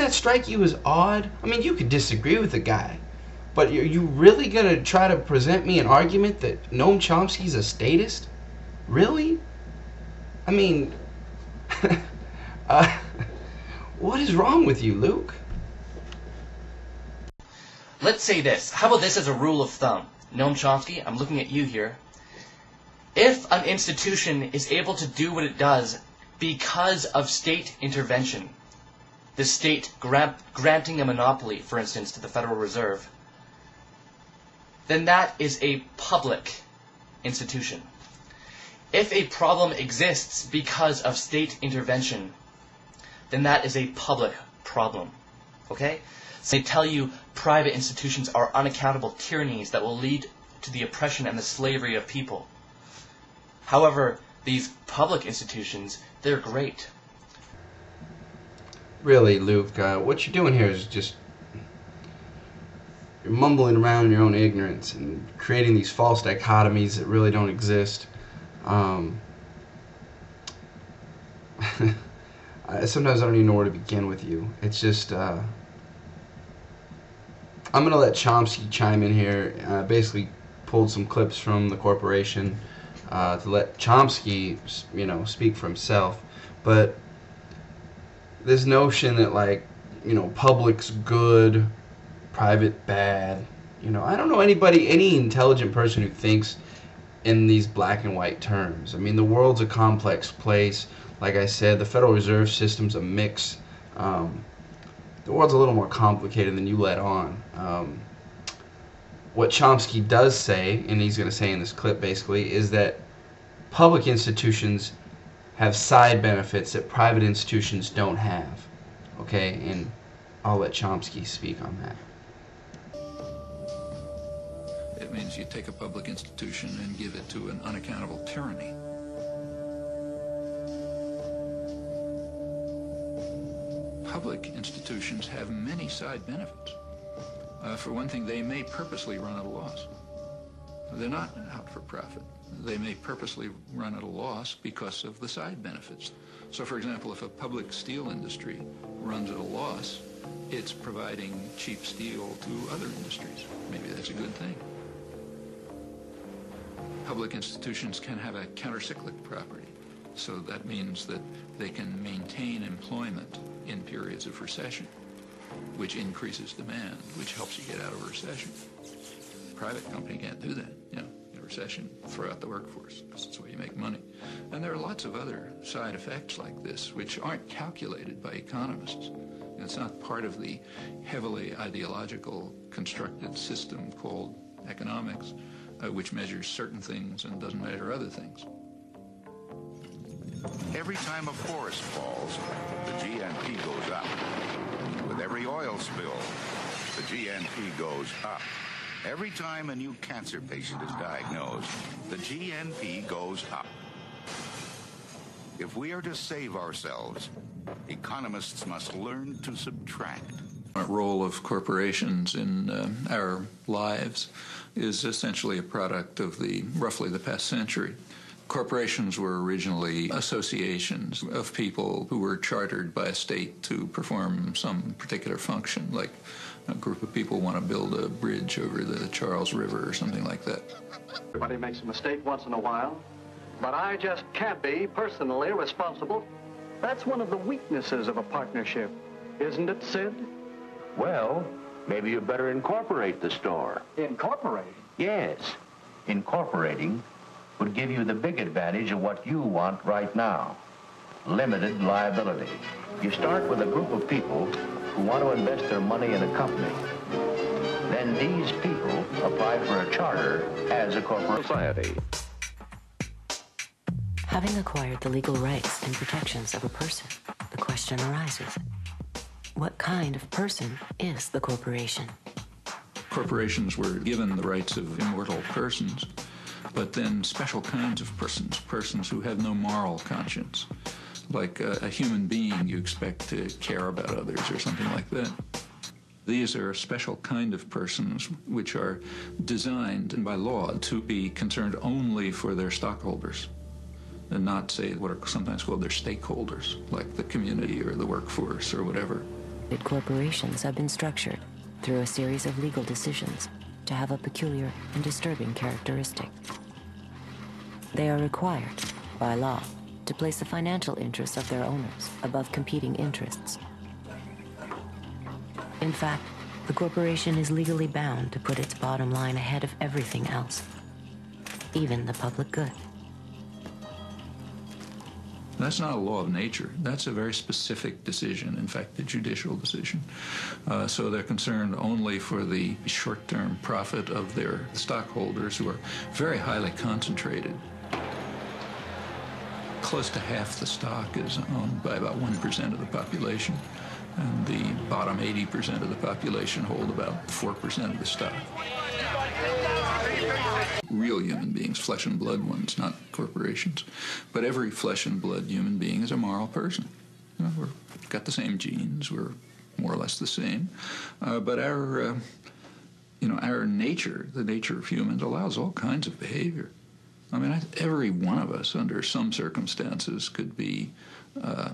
that strike you as odd? I mean, you could disagree with the guy, but are you really going to try to present me an argument that Noam Chomsky's a statist? Really? I mean, uh, what is wrong with you, Luke? Let's say this. How about this as a rule of thumb? Noam Chomsky, I'm looking at you here. If an institution is able to do what it does because of state intervention, the state granting a monopoly, for instance, to the Federal Reserve, then that is a public institution. If a problem exists because of state intervention, then that is a public problem. Okay? So they tell you private institutions are unaccountable tyrannies that will lead to the oppression and the slavery of people. However, these public institutions, they're great. Really, Luke, what you're doing here is just, you're mumbling around in your own ignorance and creating these false dichotomies that really don't exist. Sometimes I don't even know where to begin with you. It's just, I'm going to let Chomsky chime in here. Basically pulled some clips from the corporation to let Chomsky, speak for himself. But this notion that, like, public's good, private bad, I don't know any intelligent person who thinks in these black and white terms. I mean, the world's a complex place. Like I said, the Federal Reserve System's a mix. The world's a little more complicated than you let on. What Chomsky does say, and he's going to say in this clip basically, is that public institutions have side benefits that private institutions don't have. Okay, and I'll let Chomsky speak on that. It means you take a public institution and give it to an unaccountable tyranny. Public institutions have many side benefits. For one thing, they may purposely run at a loss. They're not out for profit. They may purposely run at a loss because of the side benefits. So, for example, if a public steel industry runs at a loss, it's providing cheap steel to other industries. Maybe that's a good thing. Public institutions can have a countercyclic property. So that means that they can maintain employment in periods of recession, which increases demand, which helps you get out of a recession. A private company can't do that. In a recession, throw out the workforce, because that's the way you make money. And there are lots of other side effects like this, which aren't calculated by economists. It's not part of the heavily ideological constructed system called economics, which measures certain things and doesn't measure other things. Every time a forest falls, the GNP goes up. With every oil spill, the GNP goes up. Every time a new cancer patient is diagnosed, the GNP goes up. If we are to save ourselves, economists must learn to subtract. The role of corporations in our lives is essentially a product of roughly the past century. Corporations were originally associations of people who were chartered by a state to perform some particular function, like a group of people want to build a bridge over the Charles River or something like that. Everybody makes a mistake once in a while, but I just can't be personally responsible. That's one of the weaknesses of a partnership, isn't it, Sid? Well, maybe you better incorporate the store. Incorporate? Yes. Incorporating would give you the big advantage of what you want right now. Limited liability. You start with a group of people who want to invest their money in a company. Then these people apply for a charter as a corporate society. Having acquired the legal rights and protections of a person, the question arises, what kind of person is the corporation? Corporations were given the rights of immortal persons, but then special kinds of persons who have no moral conscience. Like a human being you expect to care about others or something like that. These are a special kind of persons which are designed by law to be concerned only for their stockholders and not, say, what are sometimes called their stakeholders, like the community or the workforce or whatever. Corporations have been structured through a series of legal decisions to have a peculiar and disturbing characteristic. They are required, by law, to place the financial interests of their owners above competing interests. In fact, the corporation is legally bound to put its bottom line ahead of everything else, even the public good. That's not a law of nature. That's a very specific decision, in fact, a judicial decision. So they're concerned only for the short-term profit of their stockholders, who are very highly concentrated. Close to half the stock is owned by about 1% of the population, and the bottom 80% of the population hold about 4% of the stock. Real human beings, flesh and blood ones, not corporations. But every flesh and blood human being is a moral person. You know, we've got the same genes, we're more or less the same. But our nature, the nature of humans, allows all kinds of behavior. I mean, every one of us, under some circumstances, could be, a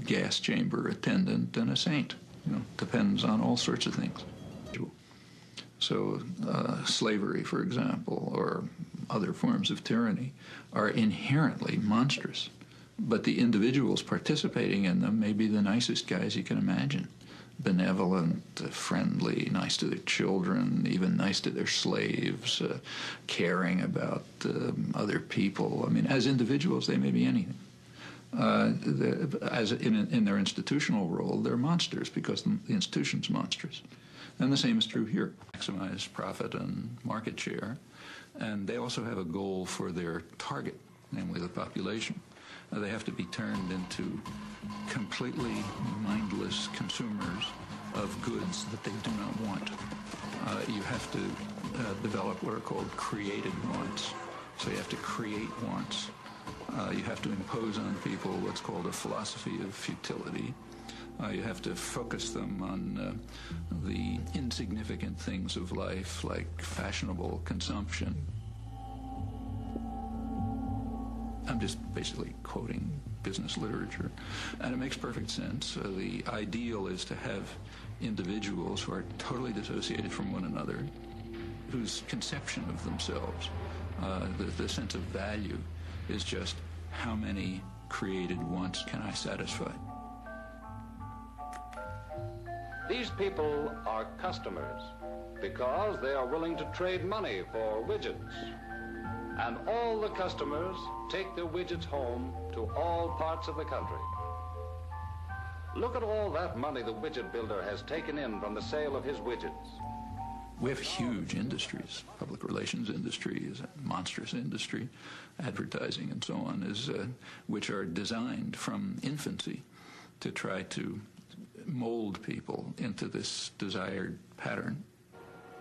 gas chamber attendant and a saint. Depends on all sorts of things. So slavery, for example, or other forms of tyranny are inherently monstrous. But the individuals participating in them may be the nicest guys you can imagine. Benevolent, friendly, nice to their children, even nice to their slaves, caring about other people. I mean, as individuals, they may be anything. As in their institutional role, they're monsters because the institution's monstrous. And the same is true here. Maximize profit and market share. And they also have a goal for their target, namely the population. They have to be turned into completely mindless consumers of goods that they do not want. You have to develop what are called created wants. So you have to create wants. You have to impose on people what's called a philosophy of futility. You have to focus them on the insignificant things of life, like fashionable consumption. I'm just basically quoting business literature, and it makes perfect sense. The ideal is to have individuals who are totally dissociated from one another, whose conception of themselves, the sense of value, is just how many created wants can I satisfy. These people are customers because they are willing to trade money for widgets. And all the customers take their widgets home to all parts of the country. Look at all that money the widget builder has taken in from the sale of his widgets. We have huge industries. Public relations industry is a monstrous industry. Advertising and so on is, which are designed from infancy to try to mold people into this desired pattern.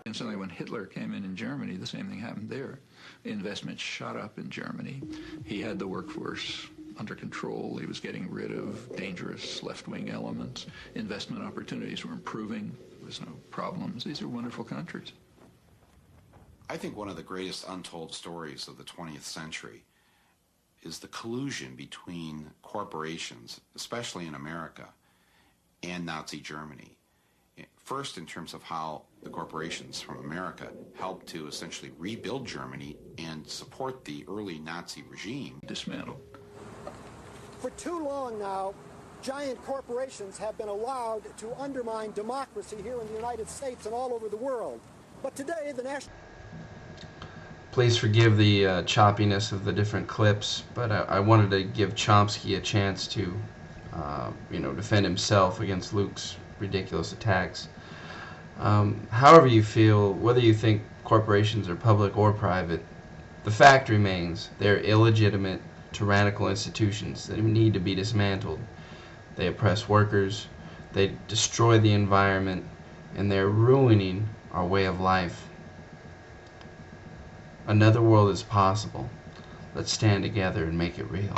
And suddenly when Hitler came in Germany, the same thing happened there. Investment shot up in Germany. He had the workforce under control. He was getting rid of dangerous left-wing elements. Investment opportunities were improving. There was no problems. These are wonderful countries. I think one of the greatest untold stories of the 20th century is the collusion between corporations, especially in America, and Nazi Germany. First, in terms of how the corporations from America helped to essentially rebuild Germany and support the early Nazi regime. Dismantled. For too long now, giant corporations have been allowed to undermine democracy here in the United States and all over the world. But today, the national... Please forgive the choppiness of the different clips, but I wanted to give Chomsky a chance to, defend himself against Luke's ridiculous attacks. However you feel, whether you think corporations are public or private, the fact remains they're illegitimate, tyrannical institutions that need to be dismantled. They oppress workers, they destroy the environment, and they're ruining our way of life. Another world is possible. Let's stand together and make it real.